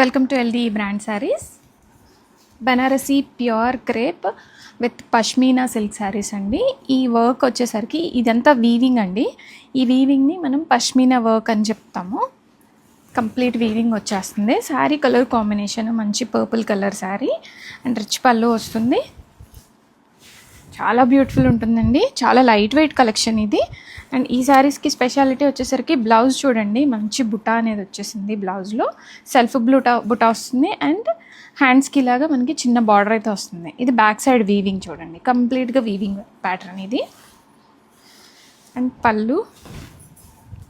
Welcome to LDE brand saris. Banarasi pure crepe with pashmina silk saris అండి. ఈ work వచ్చేసరికి ఇదంతా వీవింగ్ అండి. ఈ వీవింగ్ని మనం పష్మీనా వర్క్ అని చెప్తాము. కంప్లీట్ వీవింగ్ వచ్చేస్తుంది. శారీ కలర్ కాంబినేషన్ మంచి purple colour sari and rich పళ్ళు వస్తుంది. చాలా బ్యూటిఫుల్ ఉంటుందండి. చాలా లైట్ వెయిట్ కలెక్షన్ ఇది. అండ్ ఈ శారీస్కి స్పెషాలిటీ వచ్చేసరికి బ్లౌజ్ చూడండి, మంచి బుటా అనేది వచ్చేసింది. బ్లౌజ్లో సెల్ఫ్ బుటా వస్తుంది అండ్ హ్యాండ్స్కి ఇలాగా మనకి చిన్న బార్డర్ అయితే వస్తుంది. ఇది బ్యాక్ సైడ్ వీవింగ్ చూడండి, కంప్లీట్గా వీవింగ్ ప్యాటర్న్ ఇది. అండ్ పళ్ళు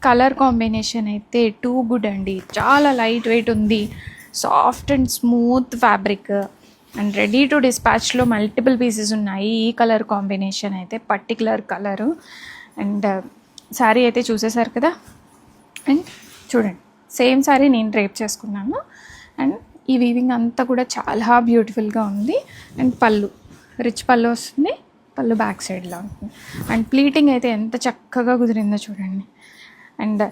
కలర్ కాంబినేషన్ అయితే టూ గుడ్ అండి. చాలా లైట్ వెయిట్ ఉంది, soft and smooth fabric and ready to డిస్పాచ్లో మల్టిపుల్ పీసెస్ ఉన్నాయి. ఈ కలర్ కాంబినేషన్ అయితే పర్టికులర్ కలరు. అండ్ శారీ అయితే చూసేసారు కదా. అండ్ చూడండి, సేమ్ శారీ నేను డ్రేప్ చేసుకున్నాను. అండ్ ఈ వీవింగ్ అంతా కూడా చాలా బ్యూటిఫుల్గా ఉంది. అండ్ పళ్ళు రిచ్ పళ్ళు వస్తుంది, పళ్ళు బ్యాక్ సైడ్లో ఉంటుంది. అండ్ ప్లీటింగ్ అయితే ఎంత చక్కగా కుదిరిందో చూడండి. అండ్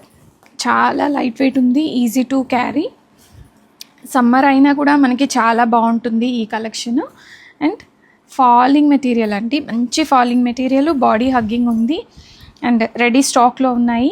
చాలా లైట్ వెయిట్ ఉంది, ఈజీ టు క్యారీ. సమ్మర్ అయినా కూడా మనకి చాలా బాగుంటుంది ఈ కలెక్షన్. అండ్ ఫాలింగ్ మెటీరియల్ అండి, మంచి ఫాలింగ్ మెటీరియల్, బాడీ హగ్గింగ్ ఉంది అండ్ రెడీ స్టాక్లో ఉన్నాయి.